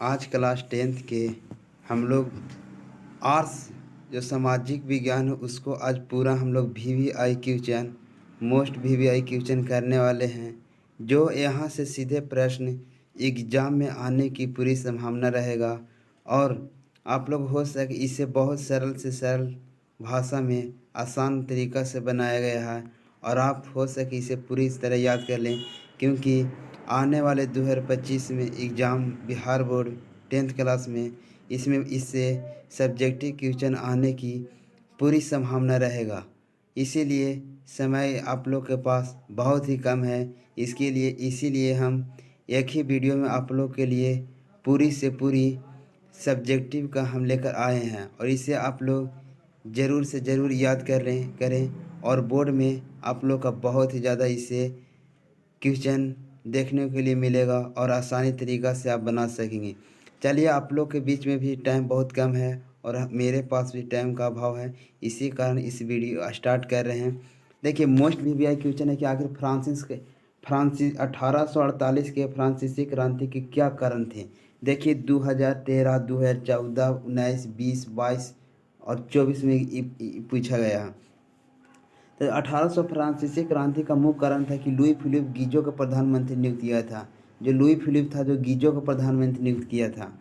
आज class 10th के हम लोग आर्ट्स जो सामाजिक विज्ञान है उसको आज पूरा हम लोग VVI question most VVI question करने वाले हैं। जो यहाँ से सीधे प्रश्न एग्ज़ाम में आने की पूरी संभावना रहेगा और आप लोग हो सके इसे बहुत सरल से सरल भाषा में आसान तरीक़ा से बनाया गया है और आप हो सके इसे पूरी तरह याद कर लें, क्योंकि आने वाले 2025 में exam Bihar board 10th class में इसमें इससे सब्जेक्टिव क्वेश्चन आने की पूरी संभावना रहेगा। इसीलिए समय आप लोग के पास बहुत ही कम है। इसीलिए हम एक ही वीडियो में आप लोग के लिए पूरी से पूरी सब्जेक्टिव का हम लेकर आए हैं और इसे आप लोग ज़रूर से ज़रूर याद करें और बोर्ड में आप लोग का बहुत ही ज़्यादा इसे क्वेश्चन देखने के लिए मिलेगा और आसानी तरीक़ा से आप बना सकेंगे। चलिए, आप लोग के बीच में भी टाइम बहुत कम है और मेरे पास भी टाइम का अभाव है, इसी कारण इस वीडियो स्टार्ट कर रहे हैं। देखिए, मोस्ट वीवीआई क्वेश्चन है कि आखिर फ्रांसीसी 1848 के फ्रांसीसी क्रांति के क्या कारण थे। देखिए, 2013, 2014, 19, 20, 22 और 24 में पूछा गया। तो 1800 फ्रांसीसी क्रांति का मुख्य कारण था कि लुई फिलिप गीजो को प्रधानमंत्री नियुक्त किया था। जो लुई फिलिप था जो गीजो को प्रधानमंत्री नियुक्त किया था,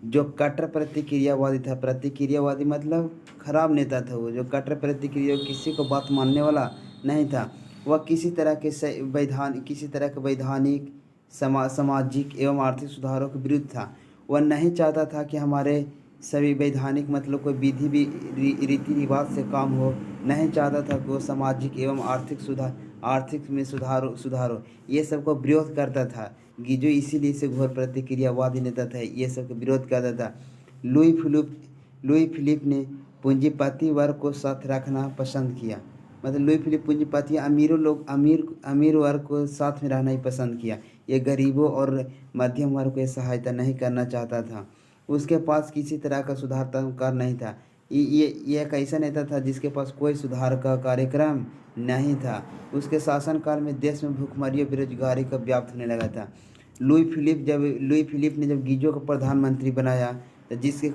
जो कट्टर प्रतिक्रियावादी था। प्रतिक्रियावादी मतलब खराब नेता था वो, जो कट्टर प्रतिक्रिया किसी को बात मानने वाला नहीं था। वह किसी तरह के वैधानिक सामाजिक एवं आर्थिक सुधारों के विरुद्ध था। वह नहीं चाहता था कि हमारे सभी वैधानिक मतलब कोई विधि भी रीति रिवाज से काम हो। नहीं चाहता था कि वो सामाजिक एवं आर्थिक में सुधार हो। ये सब को विरोध करता था गीजो, इसीलिए से घोर प्रतिक्रियावादी नेता था, ये सब का विरोध करता था। लुई फिलिप ने पूंजीपति वर्ग को साथ रखना पसंद किया। मतलब लुई फिलिप पूंजीपति अमीर वर्ग को साथ में रहना ही पसंद किया। ये गरीबों और मध्यम वर्ग को सहायता नहीं करना चाहता था। उसके पास किसी तरह का सुधार नहीं था। ये एक ऐसा नेता था जिसके पास कोई सुधार का कार्यक्रम नहीं था। उसके शासनकाल में देश में भूखमरी और बेरोजगारी का व्याप्त होने लगा था। लुई फिलिप ने जब गीजो को प्रधानमंत्री बनाया, तो जिसके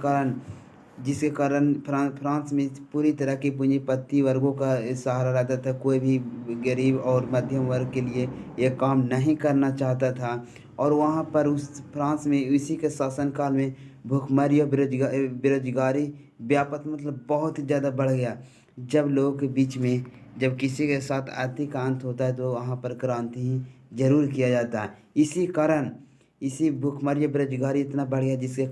कारण फ्रांस में पूरी तरह की पूंजीपति वर्गों का सहारा रहता था। कोई भी गरीब और मध्यम वर्ग के लिए ये काम नहीं करना चाहता था। और वहाँ पर उस फ्रांस में इसी के शासनकाल में भूखमरी और बेरोजगारी व्यापक मतलब बहुत ज़्यादा बढ़ गया। जब लोगों के बीच में जब किसी के साथ आर्थिक अंत होता है तो वहाँ पर क्रांति ही जरूर किया जाता है। इसी भूखमरी और बेरोजगारी इतना बढ़ गया इसके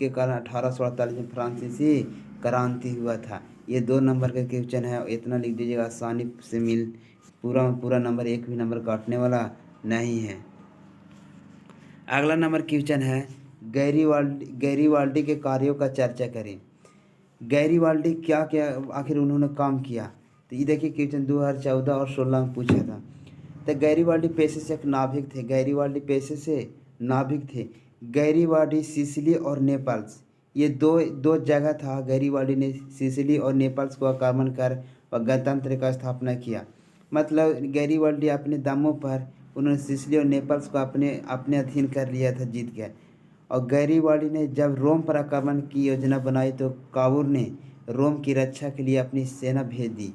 कारण 1848 में फ्रांसीसी क्रांति हुआ था। ये 2 नंबर का क्वेश्चन है, इतना लिख दीजिएगा आसानी से पूरा नंबर, एक भी नंबर काटने वाला नहीं है। अगला नंबर क्वेश्चन है गैरीवाल्डी के कार्यों का चर्चा करें। गैरीवाल्डी क्या क्या आखिर उन्होंने काम किया। तो ये देखिए, क्वेश्चन 2014 और 16 में पूछा था। तो गैरीवाल्डी पेशे से एक नाविक थे। गैरीवाल्डी सिसिली और नेपल्स, ये दो जगह था। गैरीवाल्डी ने सिसिली और नेपल्स को आक्रमण कर और गणतंत्र का स्थापना किया। मतलब गैरीवाल्डी अपने दमों पर उन्होंने सिसिली और नेपल्स को अपने अधीन कर लिया था, जीत गया। और गैरीवाल्डी ने जब रोम पर आक्रमण की योजना बनाई तो काबूल ने रोम की रक्षा के लिए अपनी सेना भेज दी।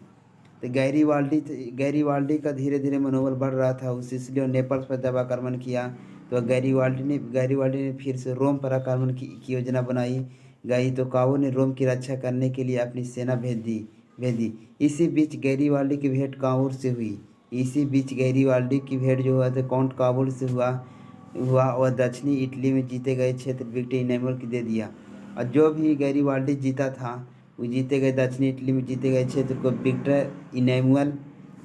तो गैरीवाल्डी का धीरे धीरे मनोबल बढ़ रहा था। उस सिसिली और नेपल्स पर जब आक्रमण किया तो गैरीवाल्डी ने फिर से रोम पर आक्रमण की योजना बनाई गई तो काबूल ने रोम की रक्षा करने के लिए अपनी सेना भेज दी। इसी बीच गैरीवाल्डी की भेंट जो हुआ था काउंट काबुल से हुआ और दक्षिणी इटली में जीते गए क्षेत्र विक्टर इमैनुअल को दे दिया। और जो भी गैरीवाल्डी जीता था वो जीते गए दक्षिणी इटली में जीते गए क्षेत्र को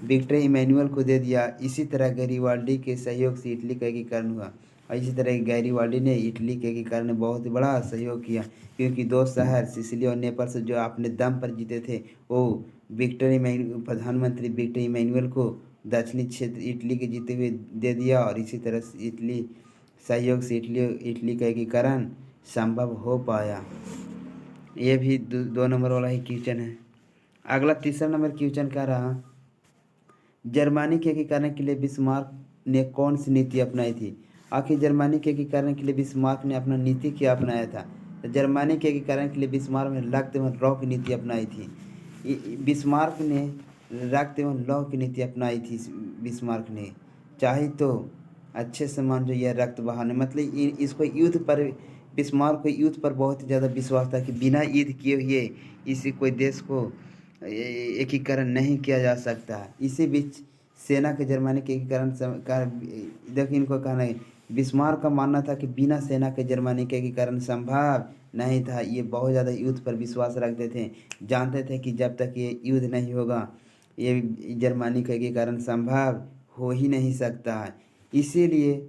विक्टर इमैनुअल को दे दिया। इसी तरह गैरीवाल्डी के सहयोग से इटली का एकीकरण हुआ और इसी तरह गैरीवाल्डी ने इटली के एकीकरण में बहुत बड़ा सहयोग किया, क्योंकि 2 शहर सिसिली और नेपल से जो अपने दम पर जीते थे वो प्रधानमंत्री विक्टर इमैनुअल को दक्षिणी क्षेत्र इटली के जीते हुए दे दिया। और इसी तरह से सहयोग से इटली का एकीकरण संभव हो पाया। ये भी 2 नंबर वाला ही क्वेश्चन है। अगला तीसरा नंबर क्वेश्चन क्या रहा, जर्मनी के एकीकरण के लिए बिस्मार्क ने कौन सी नीति अपनाई थी। आखिर जर्मनी के एकीकरण के लिए बिस्मार्क ने अपना नीति क्या अपनाया था? तो जर्मनी के एकीकरण के लिए बिस्मार्क ने रक्त एवं लौ की नीति अपनाई थी। बिस्मार्क ने रक्त एवं लौ की नीति अपनाई थी। बिस्मार्क ने चाहे तो अच्छे सम्मान जो यह रक्त बहाने, मतलब इसको युद्ध पर, बिस्मार्क को युद्ध पर बहुत ही ज़्यादा विश्वास था कि बिना युद्ध किए हुए इसी कोई देश को एकीकरण नहीं किया जा सकता। इसी बीच सेना के जर्मनी के एकीकरण का देखिए इनको कहना है, बिस्मार्क का मानना था कि बिना सेना के जर्मनी के एकीकरण संभव नहीं था। ये बहुत ज़्यादा युद्ध पर विश्वास रखते थे, जानते थे कि जब तक ये युद्ध नहीं होगा ये जर्मनी का एकीकरण संभव हो ही नहीं सकता है। इसीलिए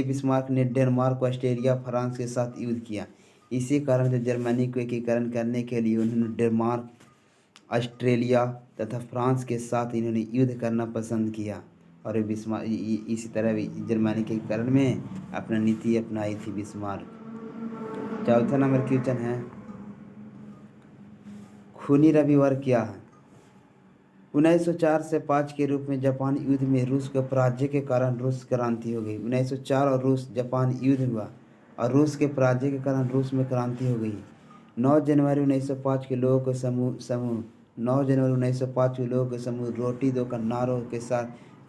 बिस्मार्क ने डेनमार्क, ऑस्ट्रेलिया, फ्रांस के साथ युद्ध किया। इसी कारण जो जर्मनी को एकीकरण करने के लिए उन्होंने डेनमार्क, ऑस्ट्रेलिया तथा फ्रांस के साथ इन्होंने युद्ध करना पसंद किया और इसी तरह जर्मनी के एकीकरण में अपना नीति अपनाई थी बिस्मार्क। चौथा नंबर क्वेश्चन है, खूनी रविवार क्या है? 1904 से 5 के रूप में जापान युद्ध में रूस के पराजय के कारण रूस क्रांति हो गई। 1904 और रूस जापान युद्ध हुआ और रूस के पराजय के कारण रूस में क्रांति हो गई। 9 जनवरी 1905 के लोगों के समूह 9 जनवरी 1905 के लोगों के समूह रोटी दो का नारों के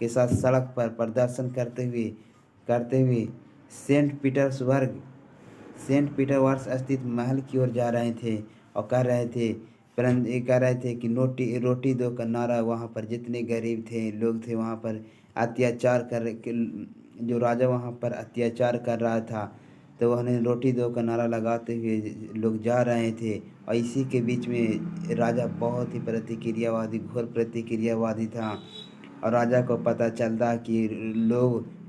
साथ सड़क पर प्रदर्शन करते हुए सेंट पीटर्सबर्ग स्थित महल की ओर जा रहे थे और कह रहे थे कि रोटी दो का नारा। वहाँ पर जितने गरीब थे लोग थे वहाँ पर जो राजा वहाँ पर अत्याचार कर रहा था, तो वह रोटी दो का नारा लगाते हुए लोग जा रहे थे। और इसी के बीच में राजा बहुत ही घोर प्रतिक्रियावादी था और राजा को पता चलता कि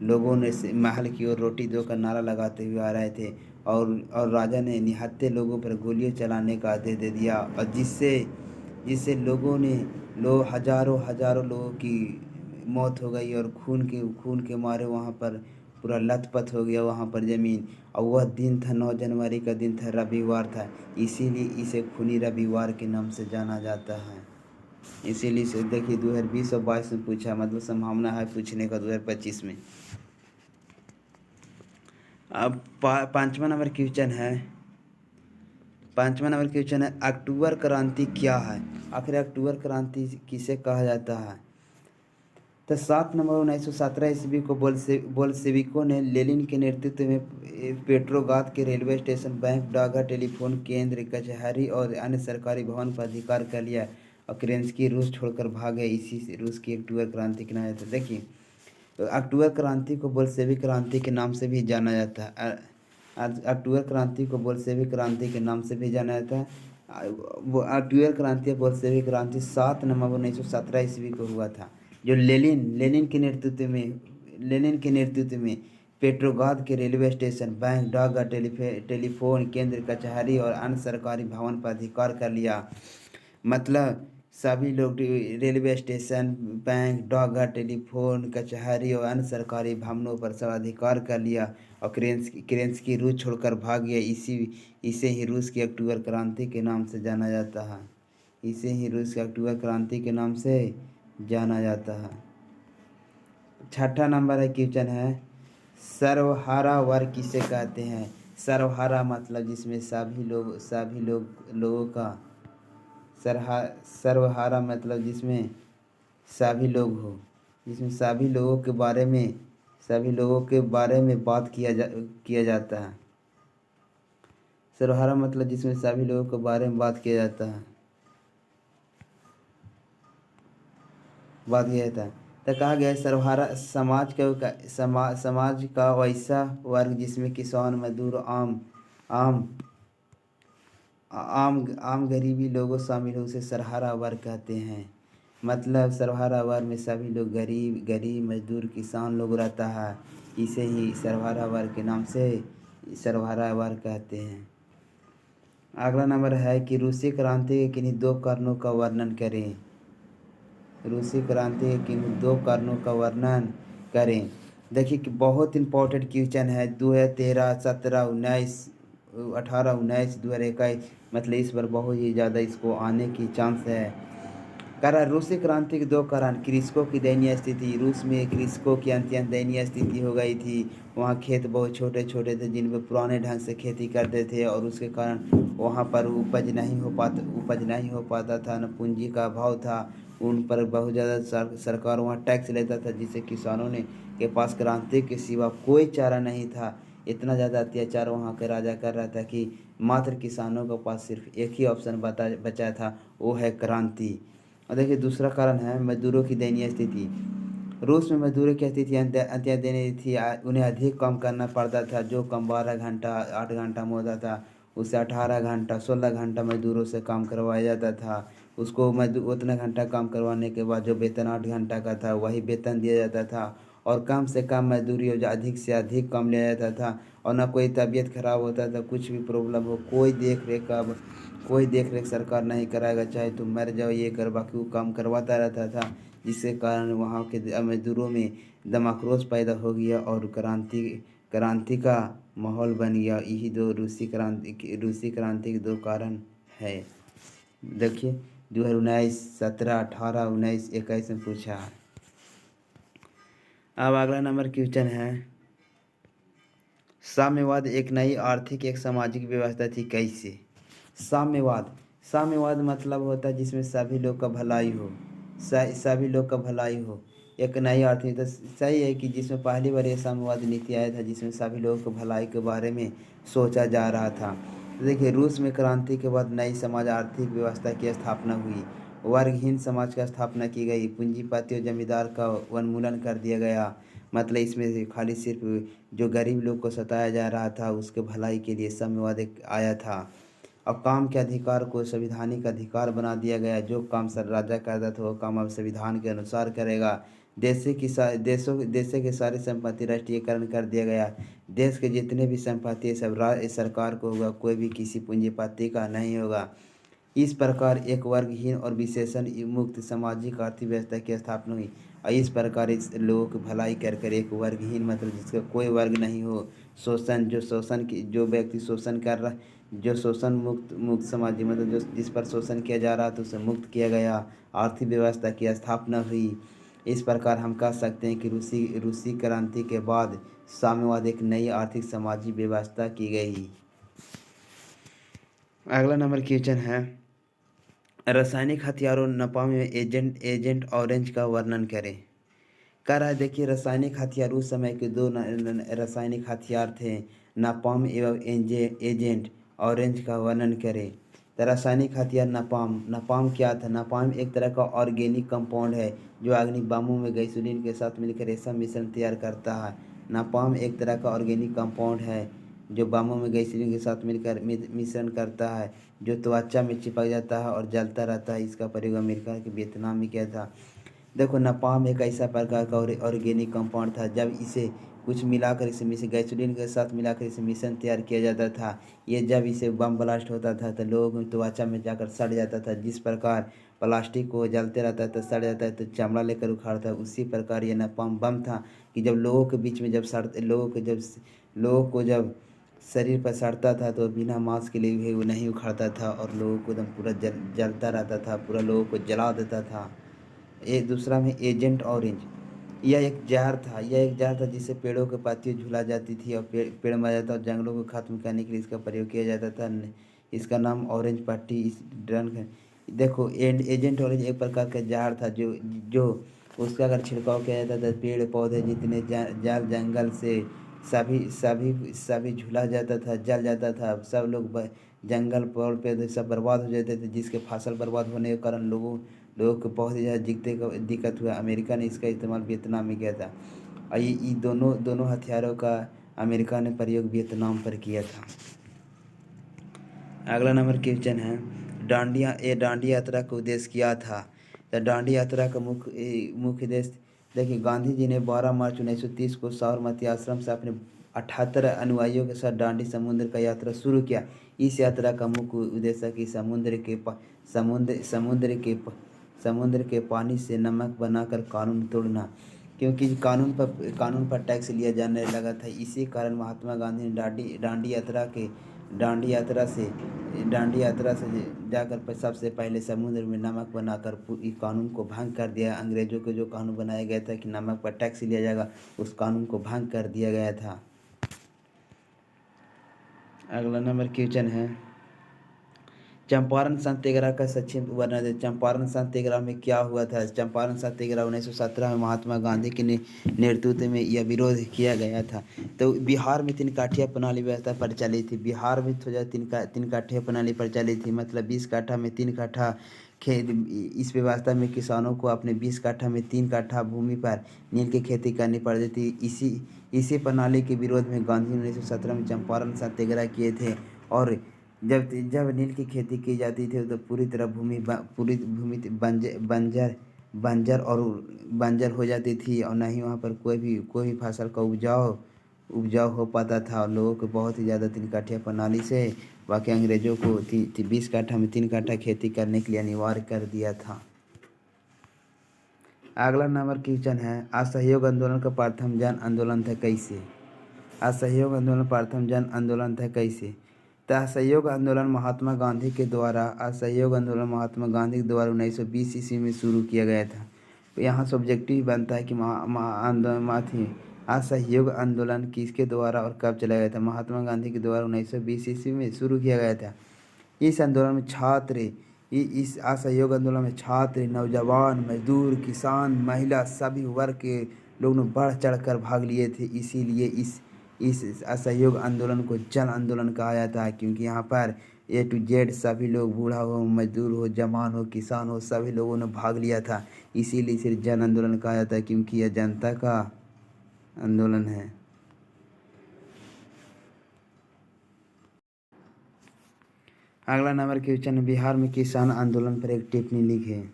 लोगों ने महल की ओर रोटी दो का नारा लगाते हुए आ रहे थे और राजा ने निहत्थे लोगों पर गोलियां चलाने का आदेश दे दिया और जिससे हजारों लोगों की मौत हो गई और खून के मारे वहाँ पर पूरा लथपथ हो गया वहाँ पर ज़मीन। और वह दिन था 9 जनवरी का दिन था, रविवार था, इसीलिए इसे खूनी रविवार के नाम से जाना जाता है। इसीलिए इसे देखिए 2020 और 22 में पूछा, मतलब संभावना है पूछने का 2025 में। अब पाँचवा नंबर क्वेश्चन है, अक्टूबर क्रांति क्या है? आखिर अक्टूबर क्रांति किसे कहा जाता है? तो 7 नवंबर 1917 ईस्वी को बोल्शेविकों ने लेनिन के नेतृत्व में पेट्रोग्राद के रेलवे स्टेशन, बैंक, डाकघर, टेलीफोन केंद्र, कचहरी और अन्य सरकारी भवन पर अधिकार कर लिया और केरेंस्की रूस छोड़कर भाग गए। इसी से रूस की अक्टूबर क्रांति के नाम जाता है। देखिए तो अक्टूबर क्रांति को बोल्शेविक क्रांति के नाम से भी जाना जाता है। अक्टूबर क्रांति को बोल्शेविक क्रांति के नाम से भी जाना जाता है। वो अक्टूबर क्रांति बोल्शेविक क्रांति 7 नवंबर 1917 ईस्वी को हुआ था, जो लेनिन के नेतृत्व में पेट्रोग्राद के रेलवे स्टेशन, बैंक, डाकघर, टेलीफोन केंद्र, कचहरी और अन्य सरकारी भवन पर अधिकार कर लिया। मतलब सभी लोग रेलवे स्टेशन, बैंक, डाकघर, टेलीफोन, कचहरी और अन्य सरकारी भवनों पर सब अधिकार कर लिया और केरेंस्की रूस छोड़कर भाग गया। इसे ही रूस की अक्टूबर क्रांति के नाम से जाना जाता है। इसे ही रूस की अक्टूबर क्रांति के नाम से जाना जाता है। छठा नंबर है क्वेश्चन है, सर्वहारा वर्ग किसे कहते हैं? सर्वहारा मतलब जिसमें सभी लोगों का सर्वहारा मतलब जिसमें सभी लोग हो, जिसमें सभी लोगों के बारे में बात किया जाता है। सर्वहारा मतलब जिसमें सभी लोगों के बारे में बात किया जाता है। तो कहा गया है सर्वहारा समाज का वैसा वर्ग जिसमें किसान, मजदूर, आम गरीबी लोगों शामिल हो, उसे सर्वहारा वर्ग कहते हैं। मतलब सर्वहारा वर्ग में सभी लोग गरीब, मजदूर, किसान लोग रहता है, इसे ही सर्वहारा वर्ग के नाम से सर्वहारा वर्ग कहते हैं। अगला नंबर है कि रूसी क्रांति के किन्हीं 2 कारणों का वर्णन करें। रूसी क्रांति के किन्हीं 2 कारणों का वर्णन करें। देखिए कि बहुत इंपॉर्टेंट क्वेश्चन है। 2013, 17, 19, 18, 19, 2021, मतलब इस बार बहुत ही ज़्यादा इसको आने की चांस है। कारण रूसी क्रांति के दो कारण कृषकों की दयनीय स्थिति। रूस में कृषकों की अत्यंत दयनीय स्थिति हो गई थी। वहाँ खेत बहुत छोटे छोटे थे जिन पर पुराने ढंग से खेती करते थे और उसके कारण वहाँ पर उपज नहीं हो पाता था, न पूंजी का अभाव था। उन पर बहुत ज़्यादा सरकार वहाँ टैक्स लेता था, जिससे किसानों ने के पास क्रांति के सिवा कोई चारा नहीं था। इतना ज़्यादा अत्याचार वहाँ के राजा कर रहा था कि मात्र किसानों के पास सिर्फ एक ही ऑप्शन बचा था, वो है क्रांति। और देखिए दूसरा कारण है मजदूरों की दयनीय स्थिति। रूस में मजदूरों की स्थिति अत्यंत दयनीय थी। उन्हें अधिक काम करना पड़ता था। जो काम 12 घंटा 8 घंटा में होता था, उससे 18 घंटा 16 घंटा मजदूरों से काम करवाया जाता था। उसको मजदूर उतना घंटा काम करवाने के बाद जो वेतन 8 घंटा का था वही वेतन दिया जाता था। और कम से कम मजदूरी हो, जो अधिक से अधिक कम लिया जाता था। और ना कोई तबीयत खराब होता था, कुछ भी प्रॉब्लम हो, कोई देख रेख सरकार नहीं कराएगा, चाहे तुम मर जाओ ये कर, बाकी वो काम करवाता रहता था। जिसके कारण वहाँ के मजदूरों में दम आक्रोश पैदा हो गया और क्रांति का माहौल बन गया। यही दो रूसी क्रांति के दो कारण है। देखिए 2019, 17, 18, 19, 21 में पूछा है। अब अगला नंबर क्वेश्चन है, साम्यवाद एक नई आर्थिक एक सामाजिक व्यवस्था थी कैसे? साम्यवाद मतलब होता है जिसमें सभी लोग का भलाई हो, सभी लोग का भलाई हो। एक नई आर्थिक तो सही है कि जिसमें पहली बार ये साम्यवाद नीति आया था, जिसमें सभी लोगों के भलाई के बारे में सोचा जा रहा था। तो देखिए रूस में क्रांति के बाद नई समाज आर्थिक व्यवस्था की स्थापना हुई। वर्गहीन समाज का स्थापना की गई। पूंजीपति और जमींदार का उन्मूलन कर दिया गया। मतलब इसमें से खाली सिर्फ जो गरीब लोग को सताया जा रहा था उसके भलाई के लिए साम्यवाद एक आया था। अब काम के अधिकार को संवैधानिक अधिकार बना दिया गया। जो काम सर राजा करता था वो काम अब संविधान के अनुसार करेगा। देशों के सारी संपत्ति राष्ट्रीयकरण कर दिया गया। देश के जितने भी संपत्ति है सब सरकार को होगा, कोई भी किसी पूंजीपति का नहीं होगा। इस प्रकार एक वर्गहीन और विशेषण मुक्त सामाजिक आर्थिक व्यवस्था की स्थापना हुई। और इस प्रकार इस लोगों की भलाई कर कर एक वर्गहीन मतलब जिसका कोई वर्ग नहीं हो, जो व्यक्ति शोषण कर रहा, जो शोषण मुक्त समाज मतलब जो जिस पर शोषण किया जा रहा था उसे मुक्त किया गया। आर्थिक व्यवस्था की स्थापना हुई। इस प्रकार हम कह सकते हैं कि रूसी क्रांति के बाद साम्यवाद एक नई आर्थिक सामाजिक व्यवस्था की गई। अगला नंबर क्वेश्चन है, रासायनिक हथियारों नपाम एजेंट ऑरेंज का वर्णन करें। कह रहा है देखिए रासायनिक हथियार उस समय के दो रासायनिक हथियार थे, नापाम एवं एजेंट ऑरेंज का वर्णन करें। तो रासायनिक हथियार नापाम क्या था? नापाम एक तरह का ऑर्गेनिक कंपाउंड है जो अग्नि बमों में गैसोलीन के साथ मिलकर ऐसा मिश्रण तैयार करता है। नापाम एक तरह का ऑर्गेनिक कंपाउंड है जो बमों में गैसोलीन के साथ मिलकर मिश्रण करता है, जो त्वचा में चिपक जाता है और जलता रहता है। इसका प्रयोग अमेरिका के वियतनाम में किया था। देखो नापाम एक ऐसा प्रकार का ऑर्गेनिक कंपाउंड था, जब इसे कुछ मिलाकर इसे गैसोलीन के साथ मिलाकर इसे मिश्रण तैयार किया जाता था। ये जब इसे बम ब्लास्ट होता था तो लोगों की त्वचा में जाकर सड़ जाता था। जिस प्रकार प्लास्टिक को जलते रहता है तो सड़ जाता है तो चमड़ा लेकर उखाड़ता है, उसी प्रकार ये नापाम बम था कि जब लोगों के बीच में लोगों को जब शरीर पर सड़ता था तो बिना मास्क के लिए भी वो नहीं उखाड़ता था और लोगों को एकदम पूरा जलता रहता था, पूरा लोगों को जला देता था। दूसरा में एजेंट ऑरेंज, यह एक जहर था जिससे पेड़ों के पत्तियां झुला जाती थी और पेड़ मर जाता और जंगलों को खत्म करने के लिए इसका प्रयोग किया जाता था। इसका नाम ऑरेंज पट्टी इस ड्रग। देखो एजेंट ऑरेंज एक प्रकार का जहर था जो उसका अगर छिड़काव किया जाता था पेड़ पौधे जितने जाल जंगल से सभी झुला जाता था, जल जाता था। सब लोग जंगल पेड़ सब बर्बाद हो जाते थे, जिसके फसल बर्बाद होने के कारण लोगों को बहुत ही ज़्यादा दिक्कत हुआ। अमेरिका ने इसका इस्तेमाल वियतनाम में किया था और ये दोनों हथियारों का अमेरिका ने प्रयोग वियतनाम पर किया था। अगला नंबर क्वेश्चन है, डांडी यात्रा का उद्देश्य क्या था? तो डांडी यात्रा का मुख्य उद्देश्य देखिए गांधी जी ने 12 मार्च 1930 को साबरमती आश्रम से अपने 78 अनुयायियों के साथ डांडी समुद्र का यात्रा शुरू किया। इस यात्रा का मुख्य उद्देश्य है कि समुद्र के पानी से नमक बनाकर कानून तोड़ना, क्योंकि कानून पर टैक्स लिया जाने लगा था। इसी कारण महात्मा गांधी ने डांडी यात्रा के डांडी यात्रा से जाकर सबसे पहले समुद्र में नमक बनाकर इस कानून को भंग कर दिया। अंग्रेज़ों के जो कानून बनाया गया था कि नमक पर टैक्स लिया जाएगा, उस कानून को भंग कर दिया गया था। अगला नंबर क्वेश्चन है, चंपारण सत्याग्रह का संक्षिप्त वर्णन दें। चंपारण सत्याग्रह में क्या हुआ था? चंपारण सत्याग्रह 1917 में महात्मा गांधी के नेतृत्व में यह विरोध किया गया था। तो बिहार में तीन काठिया प्रणाली व्यवस्था प्रचलित थी। बिहार में तो तीन काठिया प्रणाली प्रचलित थी, मतलब 20 काठा में 3 काठा खेत। इस व्यवस्था में किसानों को अपने 20 काठा में 3 काठा भूमि पर नील की खेती करनी पड़ती थी। इसी प्रणाली के विरोध में गांधी 1917 में चंपारण सत्याग्रह किए थे। और जब नील की खेती की जाती थी तो पूरी भूमि बंजर हो जाती थी, और न ही वहाँ पर कोई भी फसल का उपजाऊ हो पाता था। और लोगों को बहुत ही ज़्यादा 3 काठिया प्रणाली से बाकी अंग्रेज़ों को 20 काठा में 3 काठा खेती करने के लिए अनिवार्य कर दिया था। अगला नंबर क्वेश्चन है, असहयोग आंदोलन का प्रथम जन आंदोलन था कैसे? असहयोग आंदोलन प्रथम जन आंदोलन था कैसे? तो असहयोग आंदोलन महात्मा गांधी के द्वारा 1920 ईस्वी में शुरू किया गया था। तो यहाँ सब्जेक्टिव बनता है कि असहयोग आंदोलन किसके द्वारा और कब चलाया गया था? महात्मा गांधी के द्वारा 1920 ईस्वी में शुरू किया गया था। इस आंदोलन में इस असहयोग आंदोलन में छात्र, नौजवान, मजदूर, किसान, महिला सभी वर्ग के लोग ने बढ़ चढ़कर भाग लिए थे। इसीलिए इस असहयोग आंदोलन को जन आंदोलन कहा जाता है, क्योंकि यहाँ पर A to Z सभी लोग, बूढ़ा हो, मजदूर हो, जवान हो, किसान हो, सभी लोगों ने भाग लिया था। इसीलिए इसे जन आंदोलन कहा जाता है, क्योंकि यह जनता का आंदोलन है। अगला नंबर क्वेश्चन है, बिहार में किसान आंदोलन पर एक टिप्पणी लिखें।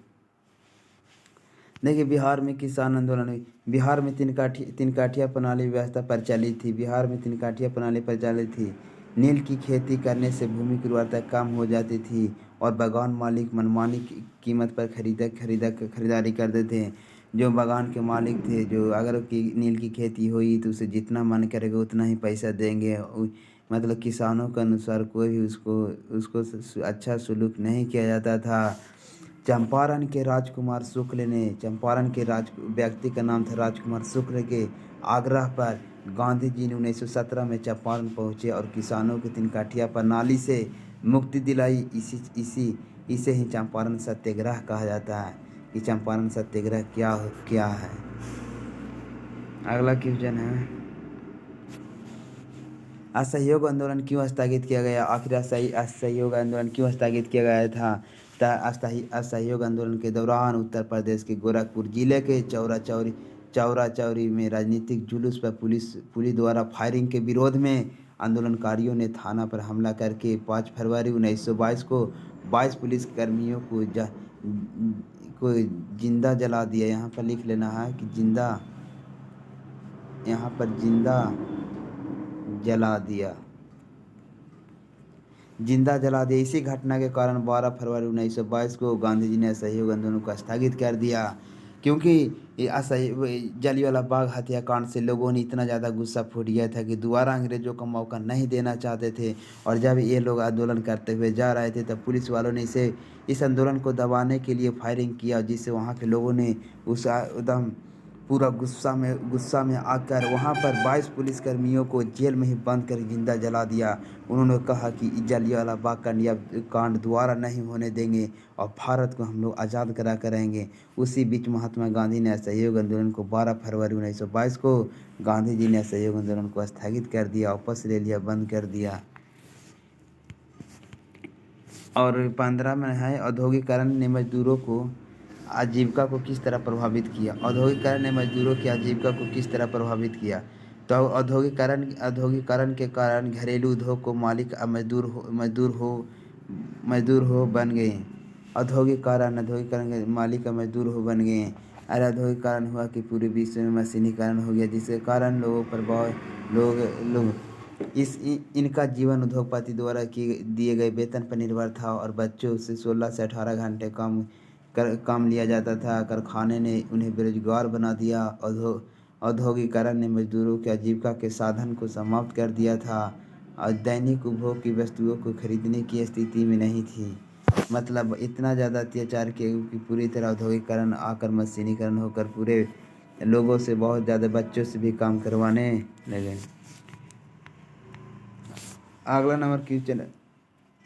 देखिए, बिहार में किसान आंदोलन, बिहार में तीन काठिया प्रणाली व्यवस्था प्रचलित थी। बिहार में 3 काठिया प्रणाली प्रचलित थी। नील की खेती करने से भूमि की उर्वरता कम हो जाती थी और बागान मालिक मनमानी कीमत पर खरीदारी करते थे। जो बागान के मालिक थे, जो अगर नील की खेती हुई तो उसे जितना मन करेगा उतना ही पैसा देंगे। मतलब किसानों के अनुसार कोई भी उसको अच्छा सुलूक नहीं किया जाता था। चंपारण के व्यक्ति का नाम था राजकुमार शुक्ल के आग्रह पर गांधी जी ने 1917 में चंपारण पहुंचे और किसानों की 3 काठिया प्रणाली से मुक्ति दिलाई। इसे ही चंपारण सत्याग्रह कहा जाता है। कि चंपारण सत्याग्रह क्या है। अगला क्वेश्चन है, असहयोग आंदोलन क्यों स्थगित किया गया? आखिर असहयोग आंदोलन क्यों स्थगित किया गया था? असहयोग आंदोलन के दौरान उत्तर प्रदेश के गोरखपुर जिले के चौरा चौरी में राजनीतिक जुलूस पर पुलिस द्वारा फायरिंग के विरोध में आंदोलनकारियों ने थाना पर हमला करके 5 फरवरी 1922 को 22 पुलिसकर्मियों को जिंदा जला दिया। यहाँ पर लिख लेना है कि जिंदा जला दिया। इसी घटना के कारण 12 फरवरी 1922 को गांधी जी ने असहयोग आंदोलन को स्थगित कर दिया, क्योंकि जलियांवाला बाग हत्याकांड से लोगों ने इतना ज़्यादा गुस्सा फूट गया था कि दोबारा अंग्रेज़ों को मौका नहीं देना चाहते थे। और जब ये लोग आंदोलन करते हुए जा रहे थे तब पुलिस वालों ने इस आंदोलन को दबाने के लिए फायरिंग किया, जिससे वहाँ के लोगों ने एकदम पूरा गुस्सा में आकर वहाँ पर 22 पुलिसकर्मियों को जेल में ही बंद कर जिंदा जला दिया। उन्होंने कहा कि जलियांवाला बाग कांड दोबारा नहीं होने देंगे और भारत को हम लोग आज़ाद करा करेंगे। उसी बीच महात्मा गांधी ने असहयोग आंदोलन को 12 फरवरी 1922 को गांधी जी ने असहयोग आंदोलन को स्थगित कर दिया, वापस ले लिया, बंद कर दिया। और 15 में है, औद्योगिकरण ने मजदूरों को आजीविका को किस तरह प्रभावित किया? औद्योगिकरण ने मजदूरों की आजीविका को किस तरह प्रभावित किया? तो औद्योगिकरण के कारण घरेलू उद्योग को मालिक मजदूर हो बन गए। औद्योगिकरण के मालिक मजदूर हो बन गए। और औद्योगिकरण हुआ कि पूरे विश्व में मशीनीकरण हो गया, जिसके कारण लोगों पर लोग इनका जीवन उद्योगपति द्वारा दिए गए वेतन पर निर्भर था। और बच्चों से 16 से 18 घंटे काम लिया जाता था। कारखाने ने उन्हें बेरोजगार बना दिया। औद्योगिकरण ने मजदूरों की आजीविका के साधन को समाप्त कर दिया था। और दैनिक उपभोग की वस्तुओं को खरीदने की स्थिति में नहीं थी। मतलब इतना ज़्यादा अत्याचार किया कि पूरी तरह औद्योगिकरण आकर मशीनीकरण होकर पूरे लोगों से, बहुत ज़्यादा बच्चों से भी काम करवाने लगे। अगला नंबर क्वेश्चन है,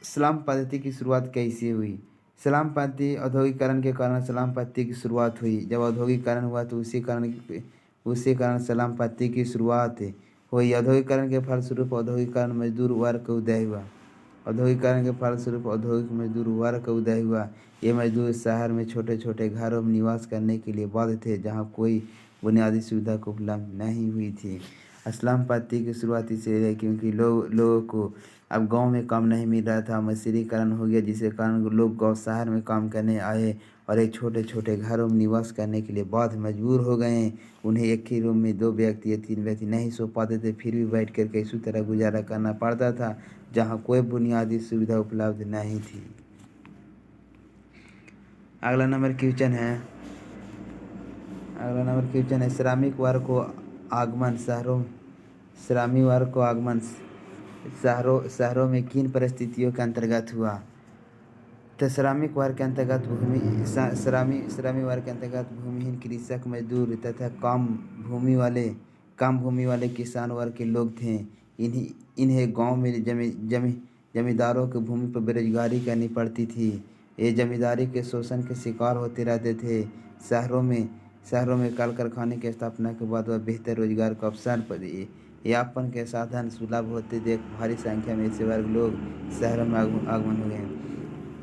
सलाम पद्धति की शुरुआत कैसे हुई? सलाम पद्धति औद्योगिकरण के कारण सलाम पद्धति की शुरुआत हुई। जब औद्योगिकरण हुआ तो उसी कारण सलाम पद्धति की शुरुआत हुई। औद्योगिकरण के फलस्वरूप औद्योगिकरण मजदूर वर्ग का उदय हुआ। औद्योगिकरण के फलस्वरूप औद्योगिक मजदूर वर्ग का उदय हुआ। ये मजदूर शहर में छोटे छोटे घरों में निवास करने के लिए बाध्य थे, जहाँ कोई बुनियादी सुविधा को उपलब्ध नहीं हुई थी। असलाम पद्धति की शुरुआत इसलिए है क्योंकि लोगों को अब गांव में काम नहीं मिल रहा था, मशीनीकरण हो गया, जिसके कारण लोग गांव शहर में काम करने आए और एक छोटे छोटे घरों में निवास करने के लिए बाध्य मजबूर हो गए। उन्हें एक ही रूम में 2 व्यक्ति या 3 व्यक्ति नहीं सो पाते थे, फिर भी बैठ कर के इसी तरह गुजारा करना पड़ता था, जहाँ कोई बुनियादी सुविधा उपलब्ध नहीं थी। अगला नंबर क्वेश्चन है श्रमिक वर्ग को आगमन शहरों में किन परिस्थितियों के अंतर्गत हुआ? तो श्रमिक वर्ग के अंतर्गत भूमिहीन कृषक मजदूर तथा कम भूमि वाले किसान वर्ग के लोग थे। इन्हें गांव में जमींदारों की भूमि पर बेरोजगारी करनी पड़ती थी। ये जमींदारी के शोषण के शिकार होते रहते थे। शहरों में कल कारखाने की स्थापना के बाद वह बेहतर रोजगार का अवसर यापन के साधन सुलभ होते देख भारी संख्या में ऐसे वर्ग लोग शहरों में आगमन हो गए।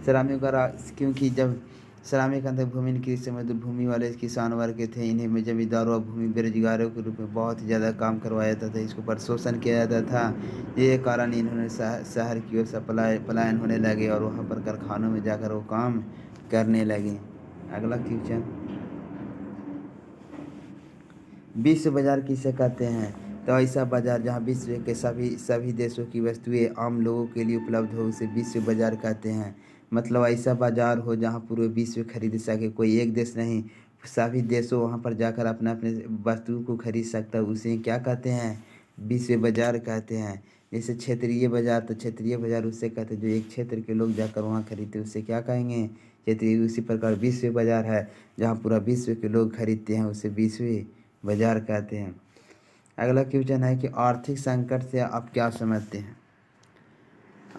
श्रमिक वर्ग, क्योंकि जब श्रमिक अंतर भूमिहीन कृषि मजदूर भूमि वाले किसान वर्ग के थे, इन्हें में जमींदारों और भूमि बेरोजगारों के रूप में बहुत ही ज़्यादा काम करवाया जाता था, इसके ऊपर शोषण किया जाता था। ये कारण इन्होंने शहर की ओर से पलायन होने लगे और वहाँ पर कारखानों में जाकर वो काम करने लगे। अगला क्वेश्चन, विश्व बाजार किसे कहते हैं? तो ऐसा बाजार जहाँ विश्व के सभी देशों की वस्तुएं आम लोगों के लिए उपलब्ध हो, उसे विश्व बाजार कहते हैं। मतलब ऐसा बाजार हो जहाँ पूरे विश्व खरीद सके, कोई एक देश नहीं, सभी देशों वहाँ पर जाकर अपने अपने वस्तु को खरीद सकता है, उसे क्या कहते हैं? विश्व बाजार कहते हैं। जैसे क्षेत्रीय बाजार, तो क्षेत्रीय बाजार उससे कहते हैं जो एक क्षेत्र के लोग जाकर वहाँ खरीदते हैं, उससे क्या कहेंगे? क्षेत्रीय। उसी प्रकार विश्व बाजार है जहाँ पूरा विश्व के लोग खरीदते हैं, उसे विश्व बाजार कहते हैं। अगला क्वेश्चन है कि आर्थिक संकट से आप क्या समझते हैं?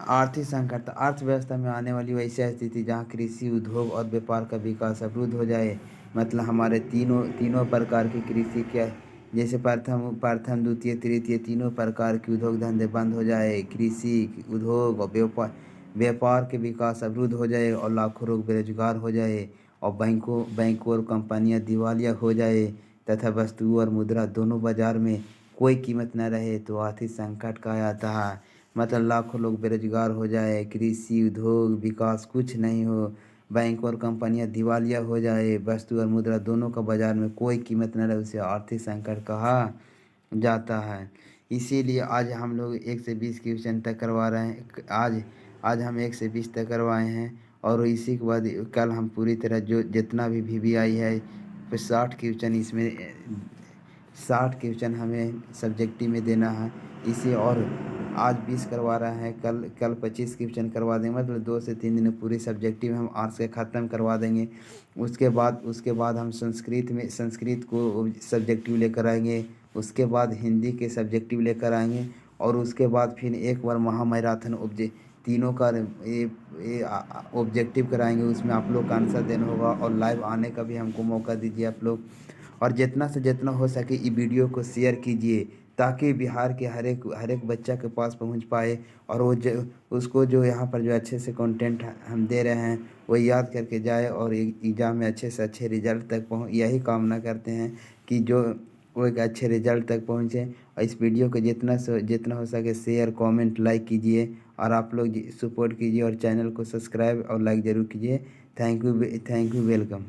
आर्थिक संकट अर्थव्यवस्था में आने वाली वैसी स्थिति जहाँ कृषि, उद्योग और व्यापार का विकास अवरुद्ध हो जाए। मतलब हमारे तीनों प्रकार की कृषि क्या, जैसे प्रथम द्वितीय तृतीय तीनों प्रकार के उद्योग धंधे बंद हो जाए, कृषि, उद्योग और व्यापार के विकास अवरुद्ध हो जाए और लाखों लोग बेरोजगार हो जाए और बैंकों और कंपनियां दिवालिया हो जाए तथा वस्तु और मुद्रा दोनों बाजार में कोई कीमत न रहे, तो आर्थिक संकट कहा जाता है। मतलब लाखों लोग बेरोजगार हो जाए, कृषि, उद्योग, विकास कुछ नहीं हो, बैंक और कंपनियां दिवालिया हो जाए, वस्तु और मुद्रा दोनों का बाजार में कोई कीमत न रहे, उसे आर्थिक संकट कहा जाता है। इसीलिए आज हम लोग 1 से 20 क्वेश्चन तक करवा रहे हैं। आज हम 1 से 20 तक करवाए हैं और इसी के बाद कल हम पूरी तरह जो जितना भी VVI है, फिर 60 क्वेश्चन इसमें 60 क्वेश्चन हमें सब्जेक्टिव में देना है। इसे और आज 20 करवा रहा है, कल 25 क्वेश्चन करवा देंगे। मतलब 2 से 3 दिन में पूरी सब्जेक्टिव हम आर्ट्स के ख़त्म करवा देंगे। उसके बाद हम संस्कृत को सब्जेक्टिव लेकर आएंगे। उसके बाद हिंदी के सब्जेक्टिव लेकर आएंगे और उसके बाद फिर एक बार महामैराथन तीनों का ऑब्जेक्टिव कराएंगे। उसमें आप लोग का आंसर देना होगा और लाइव आने का भी हमको मौका दीजिए आप लोग। और जितना से जितना हो सके ये वीडियो को शेयर कीजिए ताकि बिहार के हर एक बच्चा के पास पहुंच पाए और उसको जो यहाँ पर जो अच्छे से कंटेंट हम दे रहे हैं वो याद करके जाए और एग्ज़ाम में अच्छे से अच्छे रिजल्ट तक यही कामना करते हैं कि जो वो एक अच्छे रिजल्ट तक पहुँचे। और इस वीडियो को जितना हो सके शेयर, कमेंट, लाइक कीजिए और आप लोग सपोर्ट कीजिए और चैनल को सब्सक्राइब और लाइक ज़रूर कीजिए। Thank you, welcome.